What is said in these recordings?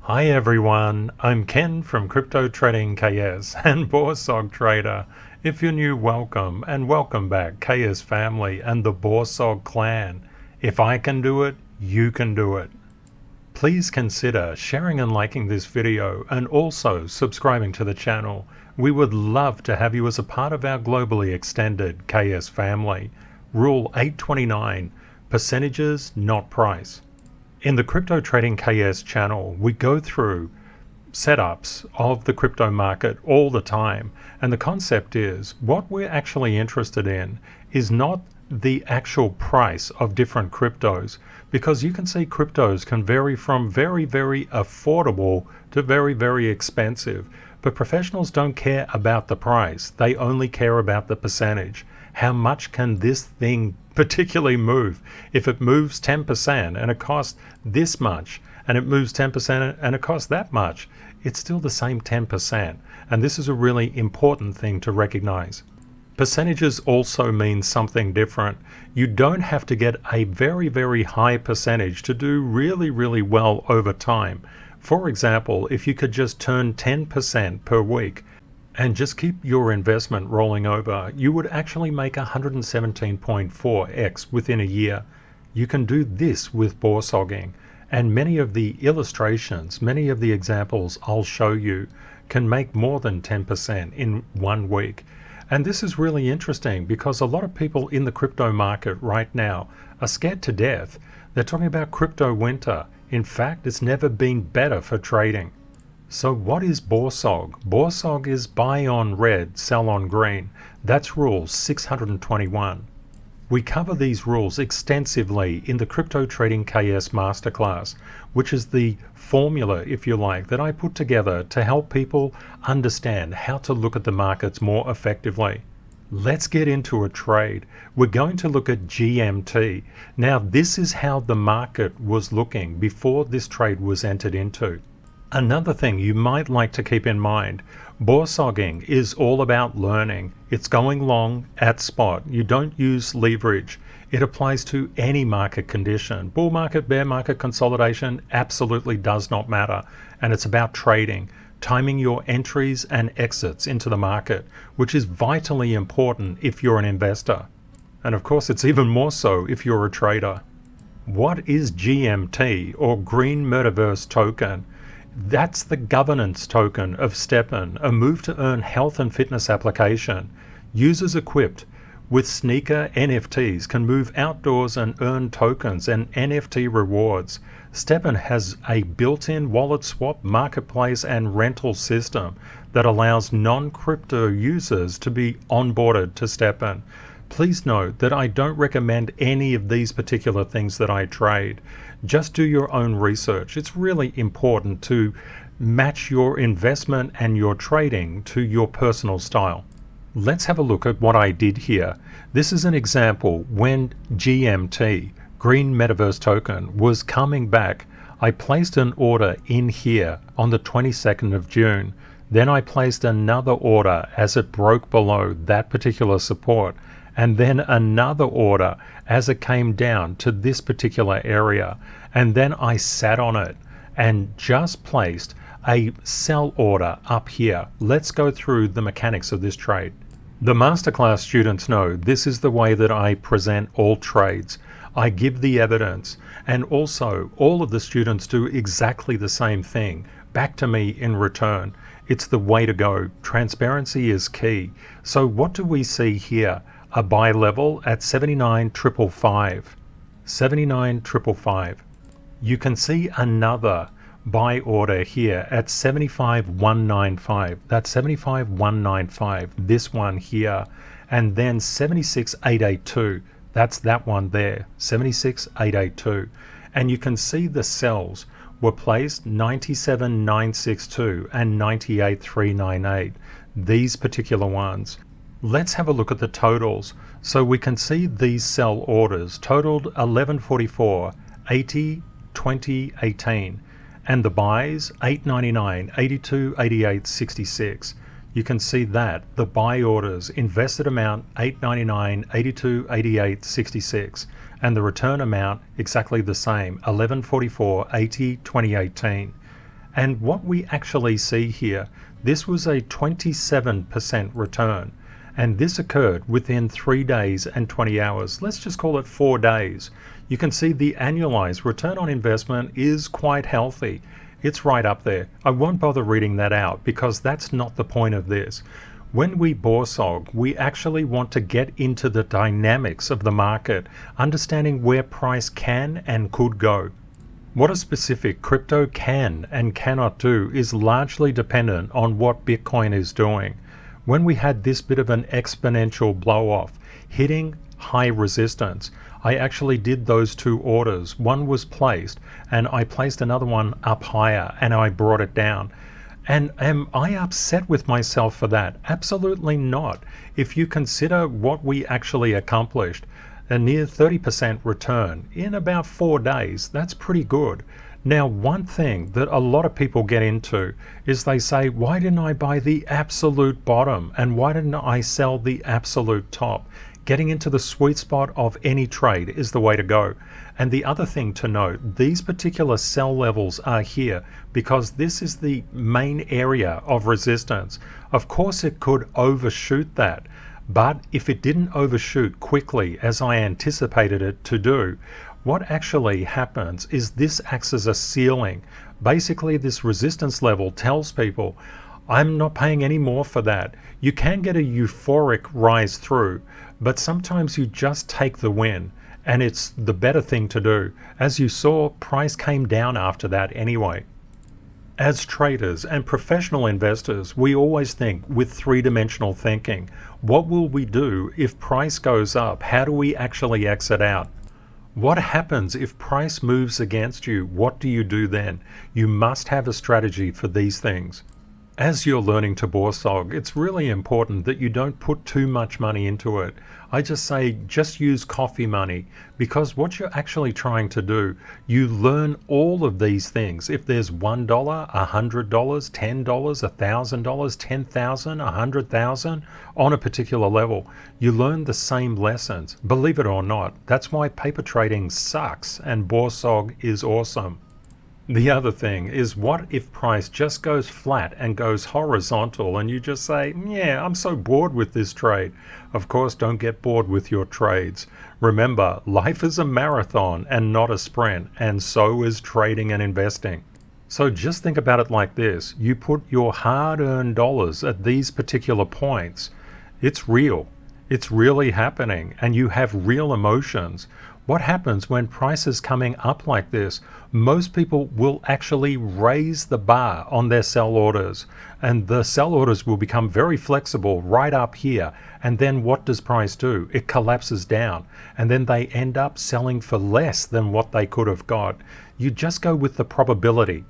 Hi everyone, I'm Ken from Crypto Trading KS and BORSOG Trader. If you're new, welcome, and welcome back KS family and the BORSOG clan. If I can do it, you can do it. Please consider sharing and liking this video and also subscribing to the channel. We would love to have you as a part of our globally extended KS family. Rule 829, percentages, not price. In the Crypto Trading KS channel, we go through setups of the crypto market all the time. And the concept is what we're actually interested in is not the actual price of different cryptos, because you can see cryptos can vary from very, very affordable to very, very expensive. But professionals don't care about the price. They only care about the percentage. How much can this thing particularly move? If it moves 10% and it costs this much, and it moves 10% and it costs that much, it's still the same 10%. And this is a really important thing to recognize. Percentages also mean something different. You don't have to get a very, very high percentage to do really, really well over time. For example, if you could just turn 10% per week and just keep your investment rolling over, you would actually make 117.4x within a year. You can do this with borsogging, and many of the illustrations, many of the examples I'll show you can make more than 10% in 1 week. And this is really interesting because a lot of people in the crypto market right now are scared to death. They're talking about crypto winter. In fact, it's never been better for trading. So what is BORSOG? BORSOG is buy on red, sell on green. That's rule 621. We cover these rules extensively in the Crypto Trading KS Masterclass, which is the formula, if you like, that I put together to help people understand how to look at the markets more effectively. Let's get into a trade. We're going to look at GMT. Now, this is how the market was looking before this trade was entered into. Another thing you might like to keep in mind, borsogging is all about learning. It's going long at spot. You don't use leverage. It applies to any market condition. Bull market, bear market, consolidation absolutely does not matter. And it's about trading, timing your entries and exits into the market, which is vitally important if you're an investor. And of course, it's even more so if you're a trader. What is GMT, or Green Metaverse Token? That's the governance token of STEPN, a move to earn health and fitness application. Users equipped with sneaker NFTs can move outdoors and earn tokens and NFT rewards. STEPN has a built-in wallet swap, marketplace and rental system that allows non-crypto users to be onboarded to STEPN. Please note that I don't recommend any of these particular things that I trade. Just do your own research. It's really important to match your investment and your trading to your personal style. Let's have a look at what I did here. This is an example when GMT, Green Metaverse Token, was coming back. I placed an order in here on the 22nd of June. Then I placed another order as it broke below that particular support, and then another order as it came down to this particular area. And then I sat on it and just placed a sell order up here. Let's go through the mechanics of this trade. The masterclass students know this is the way that I present all trades. I give the evidence, and also all of the students do exactly the same thing back to me in return. It's the way to go. Transparency is key. So what do we see here? A buy level at 79,555. 79,555. You can see another buy order here at 75,195. That's 75,195. This one here, and then 76,882. That's that one there. 76,882. And you can see the sells were placed 97,962 and 98,398. These particular ones. Let's have a look at the totals. So we can see these sell orders totaled 1144, 80, 20, 18, and the buys 899, 82, 88, 66. You can see that the buy orders invested amount 899, 82, 88, 66, and the return amount exactly the same, 1144, 80, 2018. And what we actually see here, this was a 27% return. And this occurred within 3 days and 20 hours. Let's just call it 4 days. You can see the annualized return on investment is quite healthy. It's right up there. I won't bother reading that out because that's not the point of this. When we borsog, we actually want to get into the dynamics of the market, understanding where price can and could go. What a specific crypto can and cannot do is largely dependent on what Bitcoin is doing. When we had this bit of an exponential blow off, hitting high resistance, I actually did those 2 orders. One was placed and I placed another one up higher and I brought it down. And am I upset with myself for that? Absolutely not. If you consider what we actually accomplished, a near 30% return in about 4 days, that's pretty good. Now, one thing that a lot of people get into is they say, why didn't I buy the absolute bottom and why didn't I sell the absolute top? Getting into the sweet spot of any trade is the way to go. And the other thing to note, these particular sell levels are here because this is the main area of resistance. Of course, it could overshoot that. But if it didn't overshoot quickly as I anticipated it to do, what actually happens is this acts as a ceiling. Basically, this resistance level tells people, I'm not paying any more for that. You can get a euphoric rise through, but sometimes you just take the win, and it's the better thing to do. As you saw, price came down after that anyway. As traders and professional investors, we always think with 3-dimensional thinking. What will we do if price goes up? How do we actually exit out? What happens if price moves against you? What do you do then? You must have a strategy for these things. As you're learning to borsog, it's really important that you don't put too much money into it. I just say just use coffee money, because what you're actually trying to do, you learn all of these things. If there's $1, $100, $10, $1,000, 10,000, 100,000 on a particular level, you learn the same lessons. Believe it or not, that's why paper trading sucks and borsog is awesome. The other thing is, what if price just goes flat and goes horizontal and you just say, yeah, I'm so bored with this trade. Of course, don't get bored with your trades. Remember, life is a marathon and not a sprint, and so is trading and investing. So just think about it like this. You put your hard-earned dollars at these particular points. It's real. It's really happening, and you have real emotions. What happens when price is coming up like this? Most people will actually raise the bar on their sell orders, and the sell orders will become very flexible right up here. And then what does price do? It collapses down, and then they end up selling for less than what they could have got. You just go with the probability.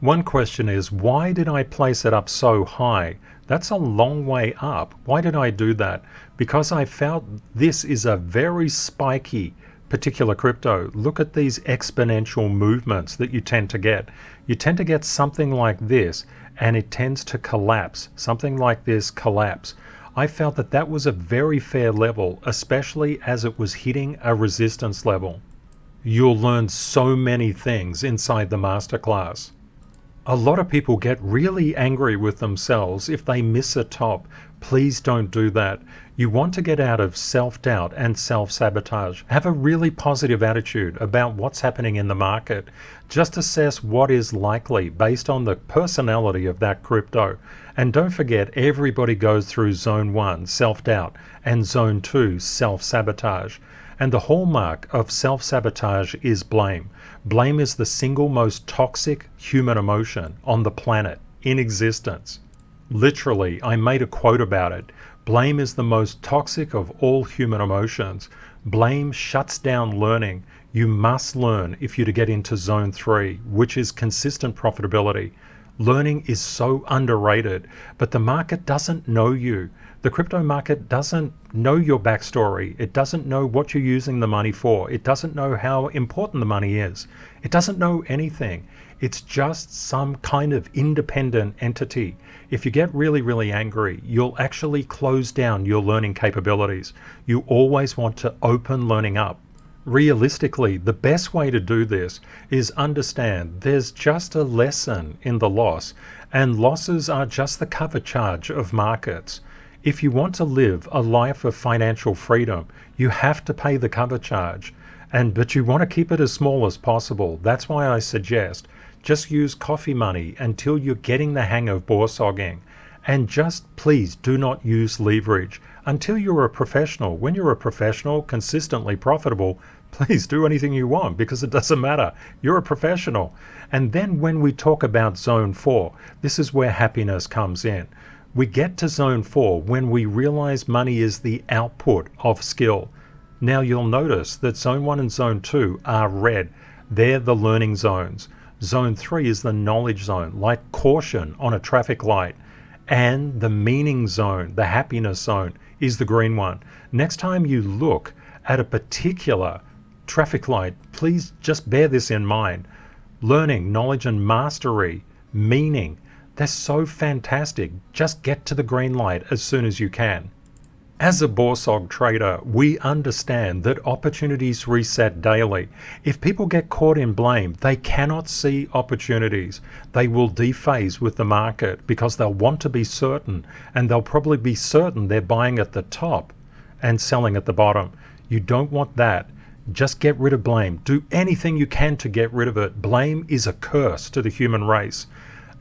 One question is, why did I place it up so high? That's a long way up. Why did I do that? Because I felt this is a very spiky particular crypto. Look at these exponential movements that you tend to get. You tend to get something like this, and it tends to collapse. Something like this collapse. I felt that that was a very fair level, especially as it was hitting a resistance level. You'll learn so many things inside the masterclass. A lot of people get really angry with themselves if they miss a top. Please don't do that. You want to get out of self-doubt and self-sabotage. Have a really positive attitude about what's happening in the market. Just assess what is likely based on the personality of that crypto. And don't forget, everybody goes through zone 1, self-doubt, and zone 2, self-sabotage. And the hallmark of self-sabotage is blame. Blame is the single most toxic human emotion on the planet in existence. Literally, I made a quote about it. Blame is the most toxic of all human emotions. Blame shuts down learning. You must learn if you're to get into zone 3, which is consistent profitability. Learning is so underrated, but the market doesn't know you. The crypto market doesn't know your backstory. It doesn't know what you're using the money for. It doesn't know how important the money is. It doesn't know anything. It's just some kind of independent entity. If you get really, really angry, you'll actually close down your learning capabilities. You always want to open learning up. Realistically, the best way to do this is understand there's just a lesson in the loss, and losses are just the cover charge of markets. If you want to live a life of financial freedom, you have to pay the cover charge, but you want to keep it as small as possible. That's why I suggest just use coffee money until you're getting the hang of borsogging. And just please do not use leverage until you're a professional. When you're a professional, consistently profitable, please do anything you want because it doesn't matter. You're a professional. And then when we talk about zone 4, this is where happiness comes in. We get to zone 4 when we realize money is the output of skill. Now you'll notice that zone 1 and zone 2 are red. They're the learning zones. Zone 3 is the knowledge zone, like caution on a traffic light. And the meaning zone, the happiness zone, is the green one. Next time you look at a particular traffic light, please just bear this in mind. Learning, knowledge and mastery, meaning, they're so fantastic. Just get to the green light as soon as you can. As a BORSOG trader, we understand that opportunities reset daily. If people get caught in blame, they cannot see opportunities. They will dephase with the market because they'll want to be certain, and they'll probably be certain they're buying at the top and selling at the bottom. You don't want that. Just get rid of blame. Do anything you can to get rid of it. Blame is a curse to the human race.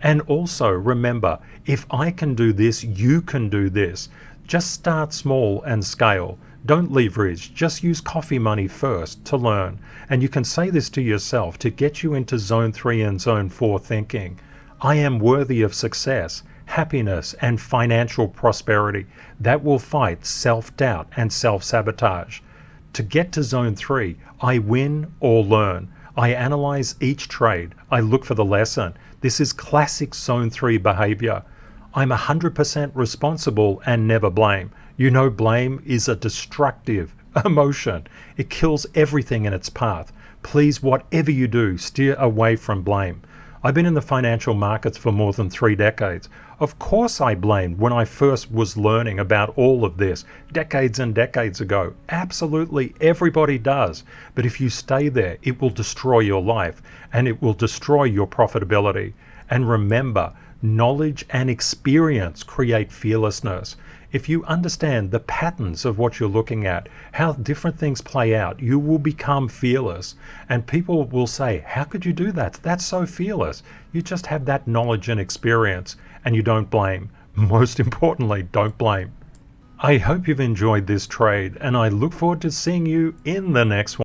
And also remember, if I can do this, you can do this. Just start small and scale. Don't leverage. Just use coffee money first to learn. And you can say this to yourself to get you into zone 3 and zone 4 thinking. I am worthy of success, happiness, and financial prosperity. That will fight self-doubt and self-sabotage. To get to zone 3, I win or learn. I analyze each trade. I look for the lesson. This is classic zone 3 behavior. I'm 100% responsible and never blame. You know, blame is a destructive emotion. It kills everything in its path. Please, whatever you do, steer away from blame. I've been in the financial markets for more than 3 decades. Of course I blamed when I first was learning about all of this decades and decades ago. Absolutely, everybody does. But if you stay there, it will destroy your life and it will destroy your profitability. And remember, knowledge and experience create fearlessness. If you understand the patterns of what you're looking at, how different things play out, you will become fearless. And people will say, how could you do that? That's so fearless. You just have that knowledge and experience, and you don't blame. Most importantly, don't blame. I hope you've enjoyed this trade, and I look forward to seeing you in the next one.